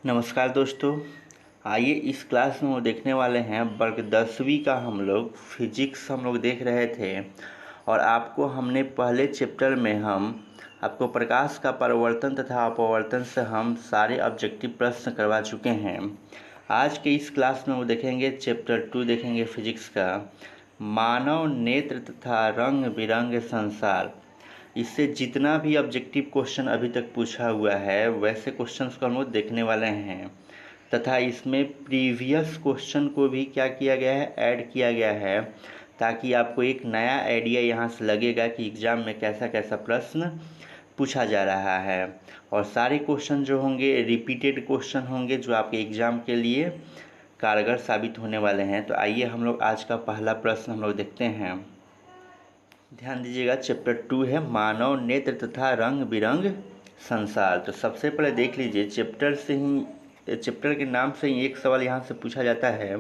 नमस्कार दोस्तों। आइए इस क्लास में वो देखने वाले हैं वर्ग 10वीं का हम लोग फिजिक्स हम लोग देख रहे थे। और आपको हमने पहले चैप्टर में हम आपको प्रकाश का परावर्तन तथा अपवर्तन से हम सारे ऑब्जेक्टिव प्रश्न करवा चुके हैं। आज के इस क्लास में वो देखेंगे चैप्टर 2 देखेंगे फिजिक्स का मानव नेत्र तथा रंग बिरंगे संसार। इससे जितना भी ऑब्जेक्टिव क्वेश्चन अभी तक पूछा हुआ है वैसे क्वेश्चंस को हम लोग देखने वाले हैं तथा इसमें प्रीवियस क्वेश्चन को भी क्या किया गया है, ऐड किया गया है, ताकि आपको एक नया आइडिया यहाँ से लगेगा कि एग्ज़ाम में कैसा कैसा प्रश्न पूछा जा रहा है। और सारे क्वेश्चन जो होंगे रिपीटेड क्वेश्चन होंगे जो आपके एग्ज़ाम के लिए कारगर साबित होने वाले हैं। तो आइए हम लोग आज का पहला प्रश्न हम लोग देखते हैं। ध्यान दीजिएगा, चैप्टर 2 है मानव नेत्र तथा रंग बिरंग संसार। तो सबसे पहले देख लीजिए, चैप्टर के नाम से ही एक सवाल यहाँ से पूछा जाता है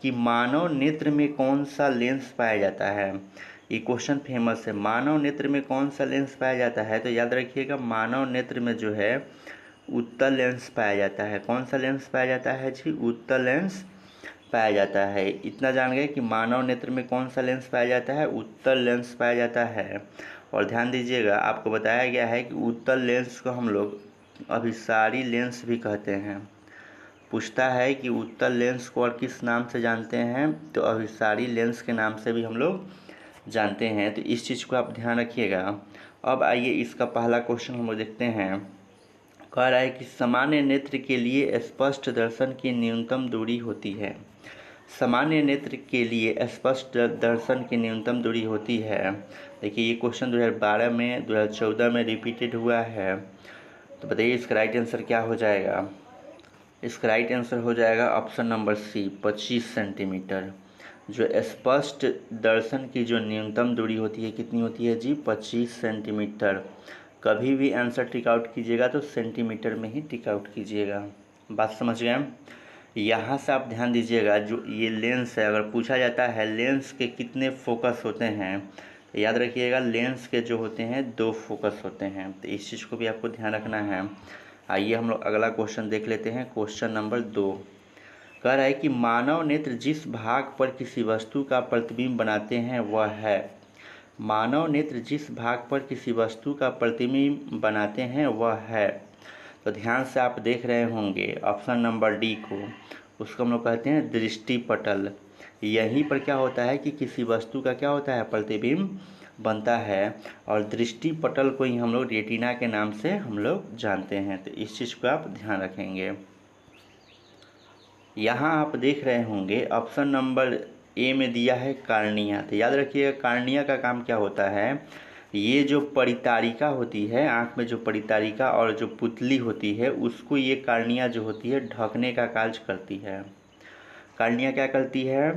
कि मानव नेत्र में कौन सा लेंस पाया जाता है। ये क्वेश्चन फेमस है, मानव नेत्र में कौन सा लेंस पाया जाता है। तो याद रखिएगा, मानव नेत्र में जो है उत्तल लेंस पाया जाता है। कौन सा लेंस पाया जाता है जी? उत्तल लेंस पाया जाता है। इतना जान गए कि मानव नेत्र में कौन सा लेंस पाया जाता है? उत्तल लेंस पाया जाता है। और ध्यान दीजिएगा, आपको बताया गया है कि उत्तल लेंस को हम लोग अभिसारी लेंस भी कहते हैं। पूछता है कि उत्तल लेंस को और किस नाम से जानते हैं, तो अभिसारी लेंस के नाम से भी हम लोग जानते हैं। तो इस चीज़ को आप ध्यान रखिएगा। अब आइए इसका पहला क्वेश्चन हम लोग देखते हैं। कह रहा है कि सामान्य नेत्र के लिए स्पष्ट दर्शन की न्यूनतम दूरी होती है। सामान्य नेत्र के लिए स्पष्ट दर्शन की न्यूनतम दूरी होती है। देखिए, ये क्वेश्चन 2012 में 2014 में रिपीटेड हुआ है। तो बताइए इसका राइट आंसर क्या हो जाएगा? इसका राइट आंसर हो जाएगा ऑप्शन नंबर सी, 25 सेंटीमीटर। जो स्पष्ट दर्शन की जो न्यूनतम दूरी होती है कितनी होती है जी? 25 सेंटीमीटर। कभी भी आंसर टिक आउट कीजिएगा तो सेंटीमीटर में ही टिक आउट कीजिएगा। बात समझ गए? यहाँ से आप ध्यान दीजिएगा, जो ये लेंस है, अगर पूछा जाता है लेंस के कितने फोकस होते हैं, तो याद रखिएगा लेंस के जो होते हैं 2 फोकस होते हैं। तो इस चीज़ को भी आपको ध्यान रखना है। आइए हम लोग अगला क्वेश्चन देख लेते हैं। क्वेश्चन नंबर 2 कह रहा है कि मानव नेत्र जिस भाग पर किसी वस्तु का प्रतिबिंब बनाते हैं वह है। मानव नेत्र जिस भाग पर किसी वस्तु का प्रतिबिंब बनाते हैं वह है। तो ध्यान से आप देख रहे होंगे ऑप्शन नंबर डी को, उसको हम लोग कहते हैं दृष्टिपटल। यहीं पर क्या होता है कि किसी वस्तु का क्या होता है? प्रतिबिंब बनता है। और दृष्टिपटल को ही हम लोग रेटिना के नाम से हम लोग जानते हैं। तो इस चीज़ को आप ध्यान रखेंगे। यहाँ आप देख रहे होंगे ऑप्शन नंबर ए में दिया है कार्निया। तो याद रखिएगा, कार्निया का काम क्या होता है? ये जो परितारिका होती है, आँख में जो परितारिका और जो पुतली होती है, उसको ये कार्निया जो होती है ढकने का कार्य करती है। कार्निया क्या करती है?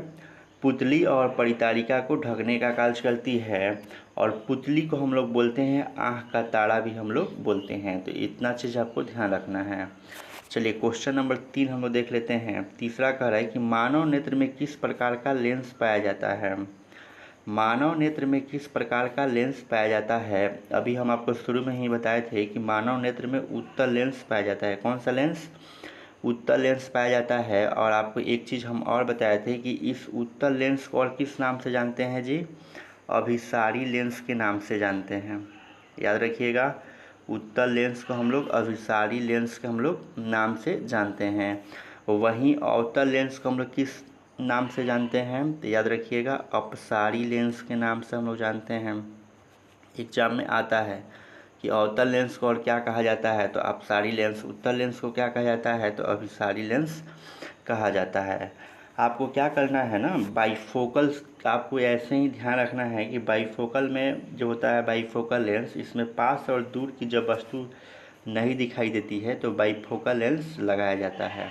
पुतली और परितारिका को ढकने का कार्य करती है। और पुतली को हम लोग बोलते हैं आँख का तारा भी हम लोग बोलते हैं। तो इतना चीज़ आपको ध्यान रखना है। चलिए क्वेश्चन नंबर 3 हम लोग देख लेते हैं। तीसरा कह रहा है कि मानव नेत्र में किस प्रकार का लेंस पाया जाता है। मानव नेत्र में किस प्रकार का लेंस पाया जाता है? अभी हम आपको शुरू में ही बताए थे कि मानव नेत्र में उत्तल लेंस पाया जाता है। कौन सा लेंस? उत्तल लेंस पाया जाता है। और आपको एक चीज़ हम और बताए थे कि इस उत्तल लेंस को और किस नाम से जानते हैं जी? अभिसारी लेंस के नाम से जानते हैं। याद रखिएगा, उत्तल लेंस को हम लोग अभिसारी लेंस के हम लोग नाम से जानते हैं। वहीं अवतल लेंस को हम लोग किस नाम से जानते हैं? तो याद रखिएगा, अपसारी लेंस के नाम से हम लोग जानते हैं। एग्जाम में आता है कि अवतल लेंस को और क्या कहा जाता है? तो अपसारी लेंस। उत्तल लेंस को क्या कहा जाता है? तो अभिसारी लेंस कहा जाता है। आपको क्या करना है ना, बाईफोकल, आपको ऐसे ही ध्यान रखना है कि बाईफोकल में जो होता है बाईफोकल लेंस, इसमें पास और दूर की जब वस्तु नहीं दिखाई देती है तो बाईफोकल लेंस लगाया जाता है।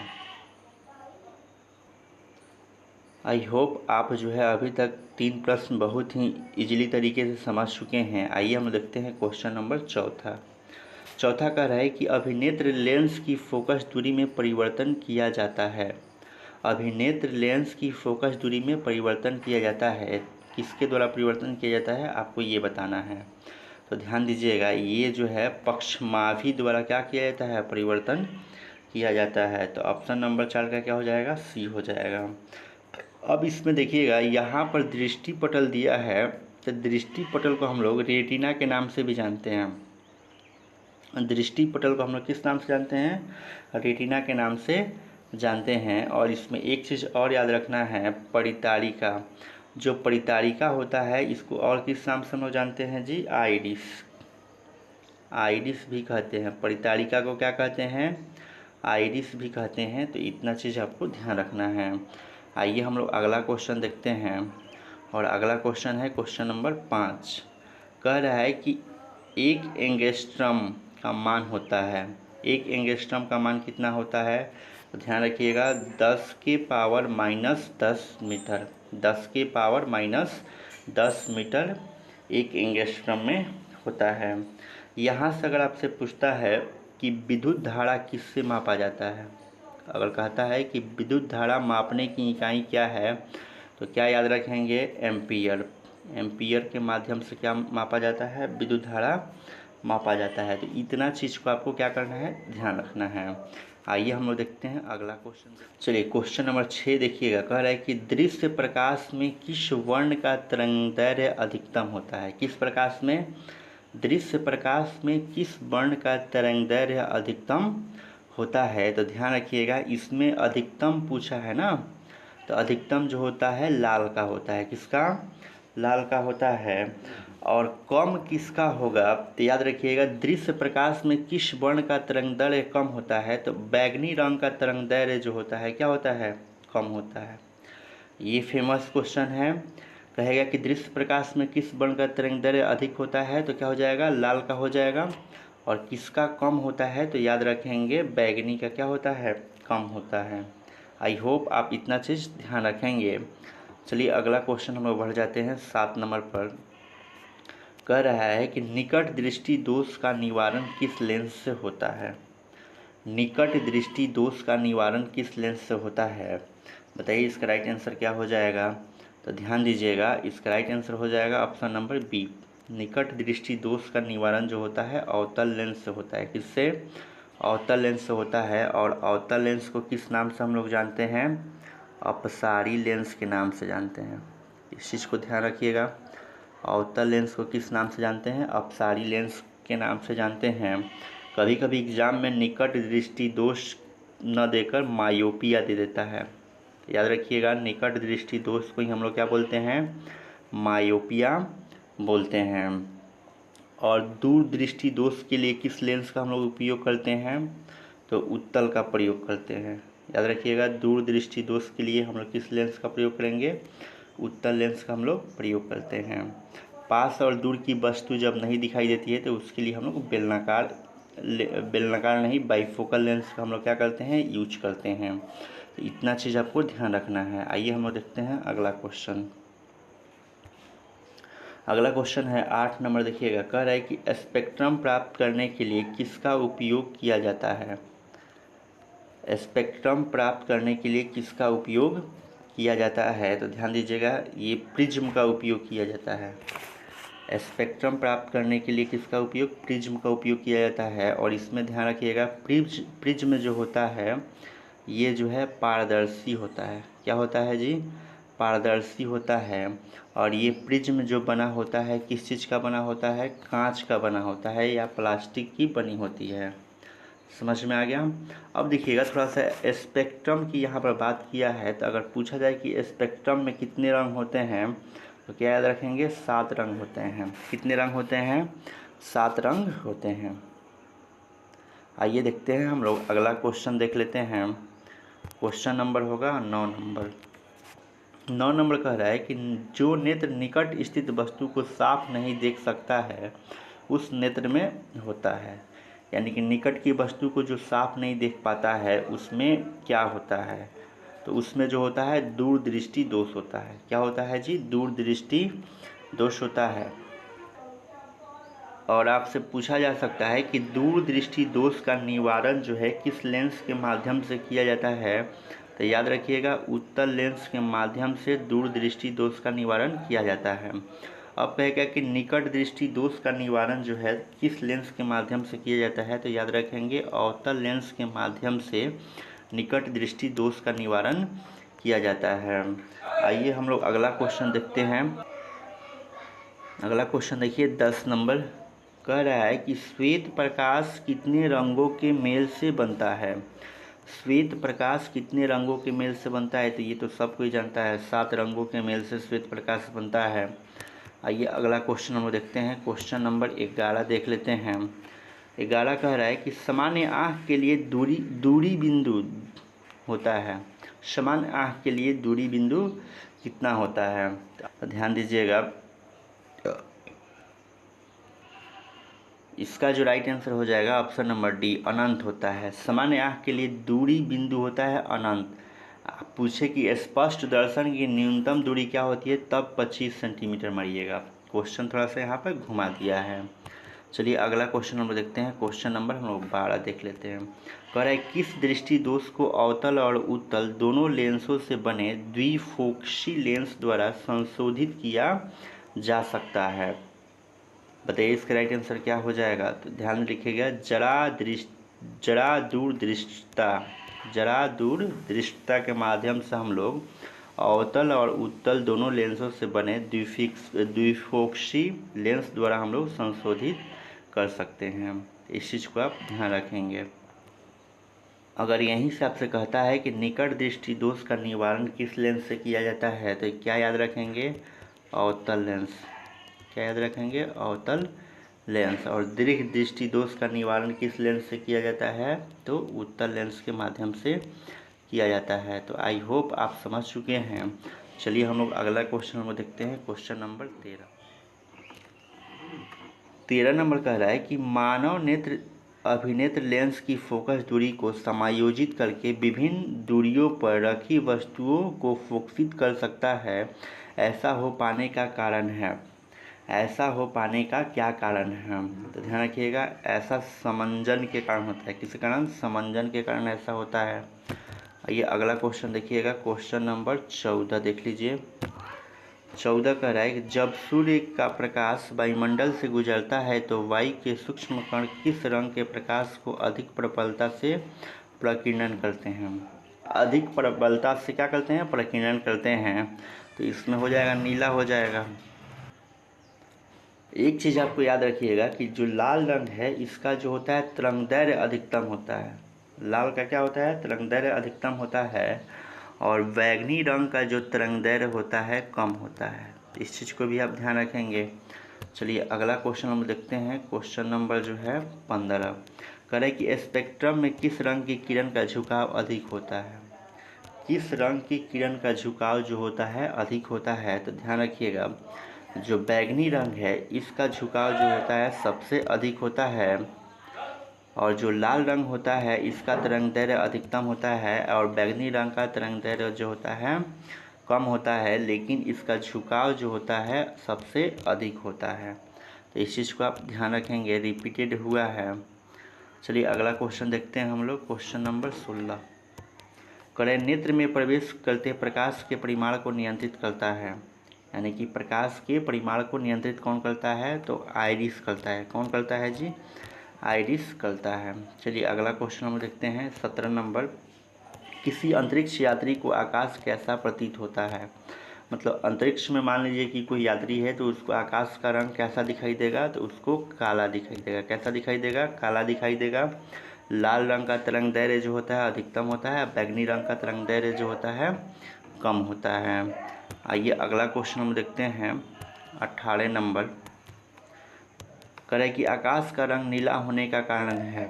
आई होप आप जो है अभी तक 3 प्रश्न बहुत ही इजीली तरीके से समझ चुके हैं। आइए हम देखते हैं क्वेश्चन नंबर चौथा। चौथा कह रहा है कि अभिनेत्र लेंस की फोकस दूरी में परिवर्तन किया जाता है। अभिनेत्र लेंस की फोकस दूरी में परिवर्तन किया जाता है। किसके द्वारा परिवर्तन किया जाता है आपको ये बताना है। तो ध्यान दीजिएगा, ये जो है पक्षमाभी द्वारा क्या किया जाता है? परिवर्तन किया जाता है। तो ऑप्शन नंबर 4 का क्या हो जाएगा, सी हो जाएगा। अब इसमें देखिएगा यहाँ पर दृष्टि पटल दिया है, तो दृष्टि पटल को हम लोग रेटिना के नाम से भी जानते हैं। दृष्टि पटल को हम लोग किस नाम से जानते हैं, रेटिना के नाम से जानते हैं। और इसमें एक चीज़ और याद रखना है, परितारिका। जो परितारिका होता है इसको और किस नाम से हम लोग जानते हैं जी, आइरिस। आइरिस भी कहते हैं, परितारिका को क्या कहते हैं, आइरिस भी कहते हैं। तो इतना चीज़ आपको ध्यान रखना है। आइए हम लोग अगला क्वेश्चन देखते हैं। और अगला क्वेश्चन है क्वेश्चन नंबर 5। कह रहा है कि एक एंगस्ट्रम का मान होता है, एक एंगस्ट्रम का मान कितना होता है, तो ध्यान रखिएगा 10 के पावर -10 मीटर। 10 के पावर -10 मीटर एक एंगस्ट्रम में होता है। यहाँ से अगर आपसे पूछता है कि विद्युत धारा किससे मापा जाता है, अगर कहता है कि विद्युत धारा मापने की इकाई क्या है, तो क्या याद रखेंगे, एम्पियर। एम्पियर के माध्यम से क्या मापा जाता है, विद्युत धारा मापा जाता है। तो इतना चीज़ को आपको क्या करना है, ध्यान रखना है। आइए हम लोग देखते हैं अगला क्वेश्चन। चलिए क्वेश्चन नंबर 6 देखिएगा। कह रहा है कि दृश्य प्रकाश में किस वर्ण का तरंगदैर्घ्य अधिकतम होता है। किस प्रकाश में, दृश्य प्रकाश में किस वर्ण का तरंगदैर्घ्य अधिकतम होता है। तो ध्यान रखिएगा इसमें अधिकतम पूछा है ना, तो अधिकतम जो होता है लाल का होता है। किसका, लाल का होता है। और कम किसका होगा, तो याद रखिएगा दृश्य प्रकाश में किस वर्ण का तरंगदैर्घ्य कम होता है, तो बैगनी रंग का तरंगदैर्घ्य जो होता है क्या होता है, कम होता है। ये फेमस क्वेश्चन है। कहेगा कि दृश्य प्रकाश में किस वर्ण का तरंगदैर्घ्य अधिक होता है, तो क्या हो जाएगा, लाल का हो जाएगा। और किसका कम होता है, तो याद रखेंगे बैगनी का क्या होता है, कम होता है। आई होप आप इतना चीज़ ध्यान रखेंगे। चलिए अगला क्वेश्चन हम लोग बढ़ जाते हैं 7 नंबर पर। कह रहा है कि निकट दृष्टि दोष का निवारण किस लेंस से होता है। निकट दृष्टि दोष का निवारण किस लेंस से होता है, बताइए इसका राइट आंसर क्या हो जाएगा। तो ध्यान दीजिएगा इसका राइट आंसर हो जाएगा ऑप्शन नंबर बी। निकट दृष्टि दोष का निवारण जो होता है अवतल लेंस से होता है। किससे, अवतल लेंस से होता है। और अवतल लेंस को किस नाम से हम लोग जानते हैं, अपसारी लेंस के नाम से जानते हैं। इस चीज़ को ध्यान रखिएगा, अवतल लेंस को किस नाम से जानते हैं, अपसारी लेंस के नाम से जानते हैं। कभी कभी एग्जाम में निकट दृष्टि दोष न देकर मायोपिया दे देता है। याद रखिएगा निकट दृष्टि दोष को ही हम लोग क्या बोलते हैं, मायोपिया बोलते हैं। और दूर दृष्टि दोष के लिए किस लेंस का हम लोग उपयोग करते हैं, तो उत्तल का प्रयोग करते हैं। याद रखिएगा दूर दृष्टि दोष के लिए हम लोग किस लेंस का प्रयोग करेंगे, उत्तल लेंस का हम लोग प्रयोग करते हैं। पास और दूर की वस्तु जब नहीं दिखाई देती है तो उसके लिए हम लोग बेलनाकार नहीं बाइफोकल लेंस का हम लोग क्या करते हैं, यूज करते हैं। तो इतना चीज़ आपको ध्यान रखना है। आइए हम लोग देखते हैं अगला क्वेश्चन। अगला क्वेश्चन है 8 नंबर देखिएगा। कह रहा है कि स्पेक्ट्रम प्राप्त करने के लिए किसका उपयोग किया जाता है। स्पेक्ट्रम प्राप्त करने के लिए किसका उपयोग किया जाता है, तो ध्यान दीजिएगा ये प्रिज्म का उपयोग किया जाता है। स्पेक्ट्रम प्राप्त करने के लिए किसका उपयोग, प्रिज्म का उपयोग किया जाता है। और इसमें ध्यान रखिएगा प्रिज्म जो होता है ये जो है पारदर्शी होता है। क्या होता है जी, पारदर्शी होता है। और ये प्रिज्म जो बना होता है किस चीज़ का बना होता है, कांच का बना होता है या प्लास्टिक की बनी होती है। समझ में आ गया। अब देखिएगा थोड़ा सा स्पेक्ट्रम की यहाँ पर बात किया है, तो अगर पूछा जाए कि स्पेक्ट्रम में कितने रंग होते हैं, तो क्या याद रखेंगे, 7 रंग होते हैं। कितने रंग होते हैं, 7 रंग होते हैं। आइए देखते हैं हम लोग अगला क्वेश्चन देख लेते हैं। क्वेश्चन नंबर होगा 9 नंबर। 9 नंबर कह रहा है कि जो नेत्र निकट स्थित वस्तु को साफ नहीं देख सकता है उस नेत्र में होता है। यानी कि निकट की वस्तु को जो साफ नहीं देख पाता है उसमें क्या होता है, तो उसमें जो होता है दूरदृष्टि दोष होता है। क्या होता है जी, दूरदृष्टि दोष होता है। और आपसे पूछा जा सकता है कि दूरदृष्टि दोष का निवारण जो है किस लेंस के माध्यम से किया जाता है, तो याद रखिएगा उत्तल लेंस के माध्यम से दूरदृष्टि दोष का निवारण किया जाता है। अब कहेगा कि निकट दृष्टि दोष का निवारण जो है किस लेंस के माध्यम से किया जाता है, तो याद रखेंगे अवतल लेंस के माध्यम से निकट दृष्टि दोष का निवारण किया जाता है। आइए हम लोग अगला क्वेश्चन देखते हैं। अगला क्वेश्चन देखिए 10 नंबर कह रहा है कि श्वेत प्रकाश कितने रंगों के मेल से बनता है। श्वेत प्रकाश कितने रंगों के मेल से बनता है, तो ये तो सब कोई जानता है, 7 रंगों के मेल से श्वेत प्रकाश बनता है। आइए अगला क्वेश्चन हम देखते हैं। क्वेश्चन नंबर 11 देख लेते हैं। 11 कह रहा है कि सामान्य आँख के लिए दूरी बिंदु होता है। सामान्य आँख के लिए दूरी बिंदु कितना होता है, तो ध्यान दीजिएगा। इसका जो राइट आंसर हो जाएगा ऑप्शन नंबर डी, अनंत होता है। सामान्य आँख के लिए दूरी बिंदु होता है अनंत। आप पूछे कि स्पष्ट दर्शन की न्यूनतम दूरी क्या होती है, तब 25 सेंटीमीटर मारिएगा। क्वेश्चन थोड़ा सा यहाँ पर घुमा दिया है। चलिए अगला क्वेश्चन नंबर देखते हैं। क्वेश्चन नंबर हम लोग 12 देख लेते हैं। कह रहा है किस दृष्टि दोष को अवतल और उत्तल दोनों लेंसों से बने द्विफोक्सी लेंस द्वारा संशोधित किया जा सकता है। बताइए इसका राइट आंसर क्या हो जाएगा, तो ध्यान लिखिएगा जरा दूरदृष्टता के माध्यम से हम लोग अवतल और उत्तल दोनों लेंसों से बने द्विफोक्सी लेंस द्वारा हम लोग संशोधित कर सकते हैं। इस चीज़ को आप ध्यान रखेंगे। अगर यहीं से आपसे कहता है कि निकट दृष्टि दोष का निवारण किस लेंस से किया जाता है, तो क्या याद रखेंगे, अवतल लेंस। क्या याद रखेंगे, अवतल लेंस। और दीर्घ दृष्टि दोष का निवारण किस लेंस से किया जाता है, तो उत्तल लेंस के माध्यम से किया जाता है। तो आई होप आप समझ चुके हैं। चलिए हम लोग अगला क्वेश्चन नंबर देखते हैं। क्वेश्चन नंबर 13 नंबर कह रहा है कि मानव नेत्र अभिनेत्र लेंस की फोकस दूरी को समायोजित करके विभिन्न दूरियों पर रखी वस्तुओं को फोकसित कर सकता है। ऐसा हो पाने का कारण है, ऐसा हो पाने का क्या कारण है, तो ध्यान रखिएगा ऐसा समंजन के कारण होता है। किस कारण, समंजन के कारण ऐसा होता है। ये अगला क्वेश्चन देखिएगा। क्वेश्चन नंबर 14 देख लीजिए। 14 कह रहा है कि जब सूर्य का प्रकाश वायुमंडल से गुजरता है तो वायु के सूक्ष्म कण किस रंग के प्रकाश को अधिक प्रबलता से प्रकीर्णन करते हैं। अधिक प्रबलता से क्या करते हैं, प्रकीर्णन करते हैं। तो इसमें हो जाएगा नीला हो जाएगा। एक चीज़ आपको याद रखिएगा कि जो लाल रंग है इसका जो होता है तरंगदैर्घ्य अधिकतम होता है। लाल का क्या होता है, तरंगदैर्घ्य अधिकतम होता है। और बैगनी रंग का जो तरंगदैर्घ्य होता है कम होता है। इस चीज़ को भी आप ध्यान रखेंगे। चलिए अगला क्वेश्चन हम देखते हैं। क्वेश्चन नंबर जो है 15 कह रहा है कि स्पेक्ट्रम में किस रंग की किरण का झुकाव अधिक होता है। किस रंग की किरण का झुकाव जो होता है अधिक होता है, तो ध्यान रखिएगा जो बैगनी रंग है इसका झुकाव जो होता है सबसे अधिक होता है। और जो लाल रंग होता है इसका तरंगदैर्घ्य अधिकतम होता है और बैगनी रंग का तरंगदैर्घ्य जो होता है कम होता है, लेकिन इसका झुकाव जो होता है सबसे अधिक होता है। तो इस चीज़ को आप ध्यान रखेंगे, रिपीटेड हुआ है। चलिए अगला क्वेश्चन देखते हैं हम लोग। क्वेश्चन नंबर 16 करें नेत्र में प्रवेश करते प्रकाश के परिमाण को नियंत्रित करता है। यानी कि प्रकाश के परिमाण को नियंत्रित कौन करता है, तो आइरिस करता है। कौन करता है जी, आइरिस करता है। चलिए अगला क्वेश्चन हम देखते हैं। 17 नंबर किसी अंतरिक्ष यात्री को आकाश कैसा प्रतीत होता है। मतलब अंतरिक्ष में मान लीजिए कि कोई यात्री है तो उसको आकाश का रंग कैसा दिखाई देगा, तो उसको काला दिखाई देगा। कैसा दिखाई देगा, काला दिखाई देगा। लाल रंग का तरंगदैर्घ्य जो होता है अधिकतम होता है, बैगनी रंग का तरंगदैर्घ्य जो होता है कम होता है। आइए अगला क्वेश्चन हम देखते हैं। 18 नंबर करे कि आकाश का रंग नीला होने का कारण है।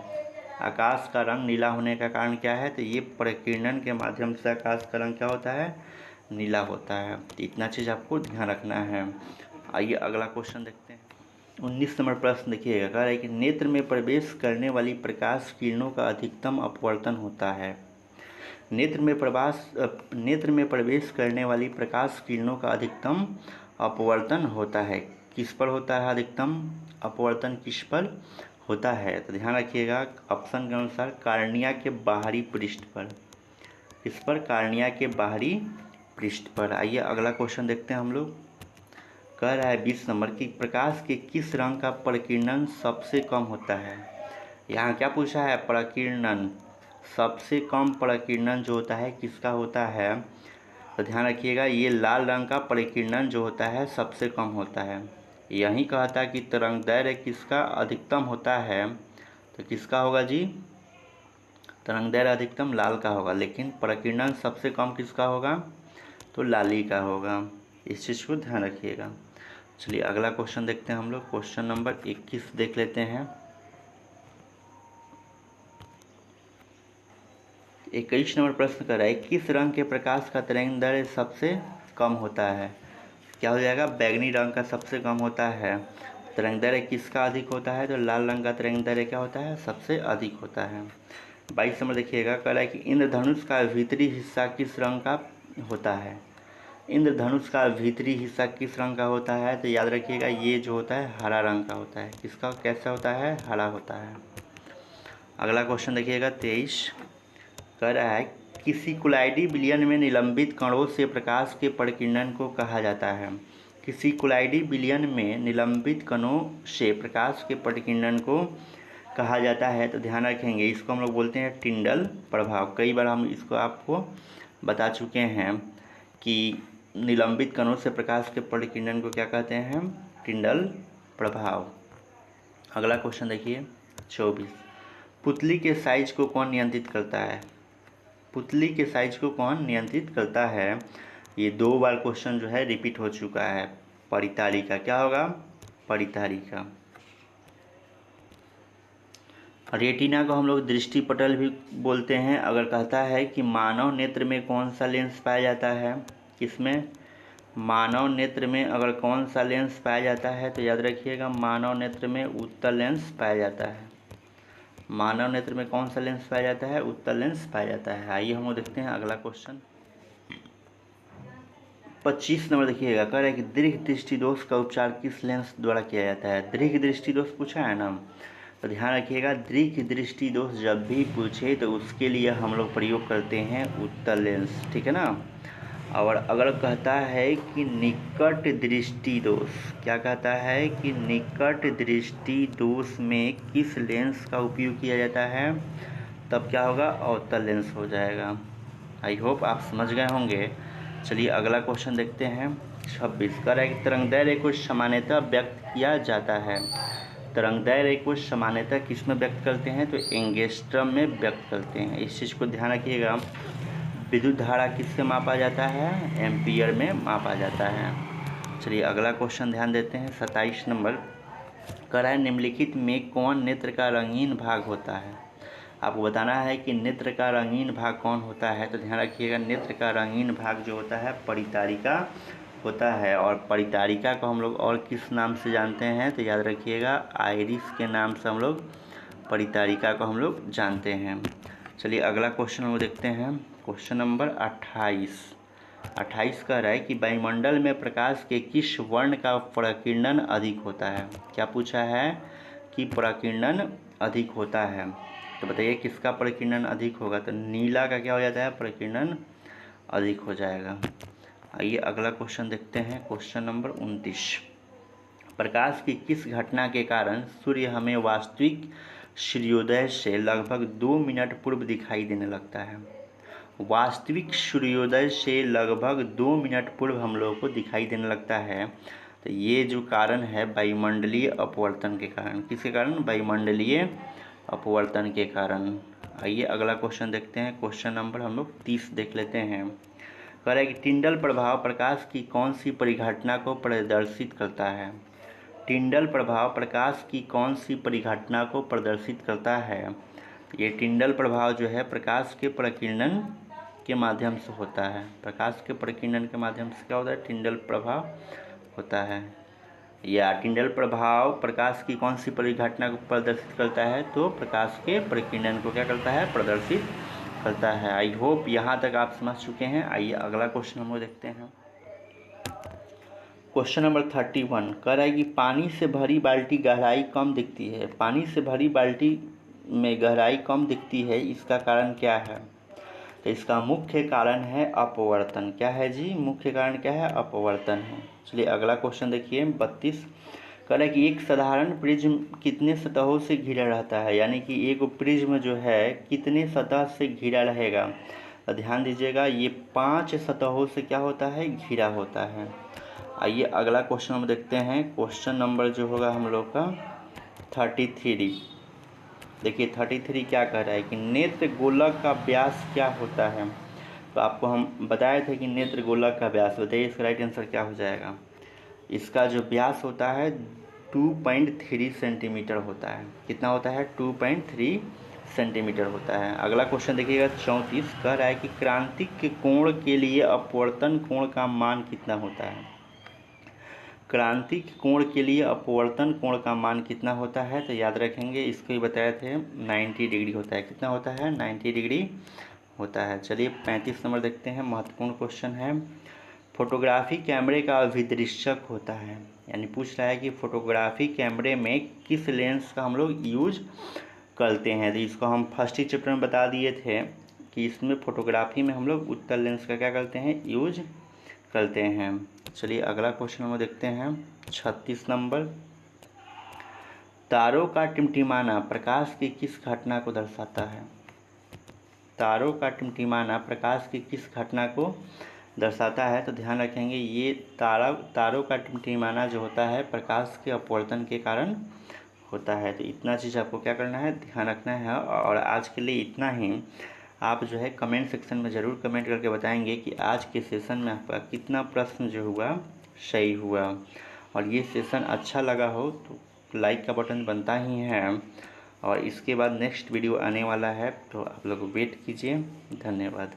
आकाश का रंग नीला होने का कारण क्या है, तो ये प्रकीर्णन के माध्यम से आकाश का रंग क्या होता है, नीला होता है। तो इतना चीज़ आपको ध्यान रखना है। आइए अगला क्वेश्चन देखते हैं। 19 नंबर प्रश्न देखिएगा। कह रहा है कि नेत्र में प्रवेश करने वाली प्रकाश किरणों का अधिकतम अपवर्तन होता है। नेत्र में प्रवेश करने वाली प्रकाश किरणों का अधिकतम अपवर्तन होता है। किस पर होता है अधिकतम अपवर्तन, किस पर होता है, तो ध्यान रखिएगा ऑप्शन के अनुसार कार्निया के बाहरी पृष्ठ पर। किस पर, कार्निया के बाहरी पृष्ठ पर। आइए अगला क्वेश्चन देखते हैं हम लोग। कह रहा है 20 नंबर कि प्रकाश के किस रंग का प्रकीर्णन सबसे कम होता है। यहाँ क्या पूछा है, प्रकीर्णन, सबसे कम प्रकीर्णन जो होता है किसका होता है, तो ध्यान रखिएगा ये लाल रंग का प्रकीर्णन जो होता है सबसे कम होता है। यही कहता है कि तरंगदैर्घ्य किसका अधिकतम होता है, तो किसका होगा जी, तरंगदैर्घ्य अधिकतम लाल का होगा, लेकिन प्रकीर्णन सबसे कम किसका होगा, तो लाली का होगा। इस चीज़ को ध्यान रखिएगा। चलिए अगला क्वेश्चन देखते हैं हम लोग, क्वेश्चन नंबर 21 देख लेते हैं। 21 नंबर प्रश्न कर रहा है किस रंग के प्रकाश का तरंगदैर्घ्य सबसे कम होता है। क्या हो जाएगा, बैगनी रंग का सबसे कम होता है। तरंगदैर्घ्य किसका अधिक होता है, तो लाल रंग का तरंगदैर्घ्य क्या होता है, सबसे अधिक होता है। 22 नंबर देखिएगा, कह रहा है कि इंद्रधनुष का भीतरी हिस्सा किस रंग का होता है। इंद्रधनुष का भीतरी हिस्सा किस रंग का होता है, तो याद रखिएगा ये जो होता है हरा रंग का होता है। किसका, कैसा होता है, हरा होता है। अगला क्वेश्चन देखिएगा 23, कह रहा है किसी कुलाइडी विलयन में निलंबित कणों से प्रकाश के प्रकीर्णन को कहा जाता है। किसी कुलाइडी विलयन में निलंबित कणों से प्रकाश के प्रकीर्णन को कहा जाता है, तो ध्यान रखेंगे इसको हम लोग बोलते हैं टिंडल प्रभाव। कई बार हम इसको आपको बता चुके हैं कि निलंबित कणों से प्रकाश के प्रकीर्णन को क्या कहते हैं, टिंडल प्रभाव। अगला क्वेश्चन देखिए 24, पुतली के साइज को कौन नियंत्रित करता है। पुतली के साइज को कौन नियंत्रित करता है, ये 2 बार क्वेश्चन जो है रिपीट हो चुका है। परितारिका, क्या होगा, परितारिका। रेटिना को हम लोग दृष्टिपटल भी बोलते हैं। अगर कहता है कि मानव नेत्र में कौन सा लेंस पाया जाता है, किसमें, मानव नेत्र में अगर कौन सा लेंस पाया जाता है, तो याद रखिएगा मानव नेत्र में उत्तल लेंस पाया जाता है। मानव नेत्र में कौन सा लेंस पाया जाता है, उत्तल लेंस पाया जाता है। आइए हम लोग देखते हैं अगला क्वेश्चन 25 नंबर देखिएगा, कह रहा है कि दीर्घ दृष्टि दोष का उपचार किस लेंस द्वारा किया जाता है। दीर्घ दृष्टि दोष पूछा है ना, तो ध्यान रखिएगा दीर्घ दृष्टि दोष जब भी पूछे तो उसके लिए हम लोग प्रयोग करते हैं उत्तल लेंस, ठीक है ना। और अगर कहता है कि निकट दृष्टि दोष, क्या कहता है कि निकट दृष्टि दोष में किस लेंस का उपयोग किया जाता है, तब क्या होगा, अवतल लेंस हो जाएगा। आई होप आप समझ गए होंगे। चलिए अगला क्वेश्चन देखते हैं 26, कह रहा है कि तरंगदैर्घ्य को सामान्यतः व्यक्त किया जाता है। तरंगदैर्घ्य को सामान्यतः किस में व्यक्त करते हैं, तो एंगस्ट्रम में व्यक्त करते हैं। इस चीज़ को ध्यान रखिएगा। विद्युत धारा किससे मापा जाता है, एम्पियर में मापा जाता है। चलिए अगला क्वेश्चन ध्यान देते हैं 27 नंबर, कह रहा है निम्नलिखित में कौन नेत्र का रंगीन भाग होता है। आपको बताना है कि नेत्र का रंगीन भाग कौन होता है, तो ध्यान रखिएगा नेत्र का रंगीन भाग जो होता है परितारिका होता है। और परितारिका को हम लोग और किस नाम से जानते हैं, तो याद रखिएगा आइरिस के नाम से हम लोग परितारिका को हम लोग जानते हैं। चलिए अगला क्वेश्चन हम लोग देखते हैं, क्वेश्चन नंबर 28 कह रहा है कि वायुमंडल में प्रकाश के किस वर्ण का प्रकीर्णन अधिक होता है। क्या पूछा है कि प्रकीर्णन अधिक होता है, तो बताइए किसका प्रकीर्णन अधिक होगा, तो नीला का क्या हो जाता है, प्रकीर्णन अधिक हो जाएगा। आइए अगला क्वेश्चन देखते हैं, क्वेश्चन नंबर 29, प्रकाश की किस घटना के कारण सूर्य हमें वास्तविक सूर्योदय से लगभग 2 मिनट पूर्व दिखाई देने लगता है। वास्तविक सूर्योदय से लगभग 2 मिनट पूर्व हम लोगों को दिखाई देने लगता है, तो ये जो कारण है वायुमंडलीय अपवर्तन के कारण। किसके कारण, वायुमंडलीय अपवर्तन के कारण। आइए अगला क्वेश्चन देखते हैं, क्वेश्चन नंबर हम लोग 30 देख लेते हैं। कह रहा है कि टिंडल प्रभाव प्रकाश की कौन सी परिघटना को प्रदर्शित करता है। टिंडल प्रभाव प्रकाश की कौन सी परिघटना को प्रदर्शित करता है। ये टिंडल प्रभाव जो है प्रकाश के प्रकीर्णन के माध्यम से होता है। प्रकाश के प्रकीर्णन के माध्यम से क्या होता है, टिंडल प्रभाव होता है। या टिंडल प्रभाव प्रकाश की कौन सी परिघटना को प्रदर्शित करता है, तो प्रकाश के प्रकीर्णन को क्या करता है, प्रदर्शित करता है। आई होप यहाँ तक आप समझ चुके हैं। आइए अगला क्वेश्चन हम लोग देखते हैं, क्वेश्चन नंबर 31 कह रहा है कि पानी से भरी बाल्टी गहराई कम दिखती है। पानी से भरी बाल्टी में गहराई कम दिखती है, इसका कारण क्या है। तो इसका मुख्य कारण है अपवर्तन। क्या है जी? मुख्य कारण क्या है? अपवर्तन है। चलिए अगला क्वेश्चन देखिए 32। कह रहा है कि एक साधारण प्रिज्म कितने सतहों से घिरा रहता है, यानी कि एक प्रिज्म जो है कितने सतह से घिरा रहेगा। तो ध्यान दीजिएगा, ये 5 सतहों से क्या होता है? घिरा होता है। आइए अगला क्वेश्चन हम देखते हैं। क्वेश्चन नंबर जो होगा हम लोग का 33। देखिए 33 क्या कह रहा है कि नेत्र गोलक का व्यास क्या होता है। तो आपको हम बताए थे कि नेत्र गोलक का व्यास, बताइए इसका राइट आंसर क्या हो जाएगा। इसका जो व्यास होता है 2.3 सेंटीमीटर होता है। कितना होता है? 2.3 सेंटीमीटर होता है। अगला क्वेश्चन देखिएगा 34। कह रहा है कि क्रांतिक के कोण के लिए अपवर्तन कोण का मान कितना होता है। क्रांतिक कोण के लिए अपवर्तन कोण का मान कितना होता है। तो याद रखेंगे, इसको ही बताए थे 90 डिग्री होता है। कितना होता है? 90 डिग्री होता है। चलिए 35 नंबर देखते हैं, महत्वपूर्ण क्वेश्चन है। फोटोग्राफी कैमरे का अभिदृश्यक होता है, यानी पूछ रहा है कि फोटोग्राफी कैमरे में किस लेंस का हम लोग यूज करते हैं। तो इसको हम फर्स्ट ही चैप्टर में बता दिए थे कि इसमें फोटोग्राफी में हम लोग उत्तल लेंस का क्या करते हैं? यूज करते हैं। चलिए अगला क्वेश्चन हम देखते हैं 36 नंबर। तारों का टिमटिमाना प्रकाश की किस घटना को दर्शाता है। तारों का टिमटिमाना प्रकाश की किस घटना को दर्शाता है। तो ध्यान रखेंगे, ये तारों का टिमटिमाना जो होता है प्रकाश के अपवर्तन के कारण होता है। तो इतना चीज़ आपको क्या करना है? ध्यान रखना है। और आज के लिए इतना ही। आप जो है कमेंट सेक्शन में ज़रूर कमेंट करके बताएंगे कि आज के सेशन में आपका कितना प्रश्न जो हुआ सही हुआ। और ये सेशन अच्छा लगा हो तो लाइक का बटन बनता ही है। और इसके बाद नेक्स्ट वीडियो आने वाला है, तो आप लोग वेट कीजिए। धन्यवाद।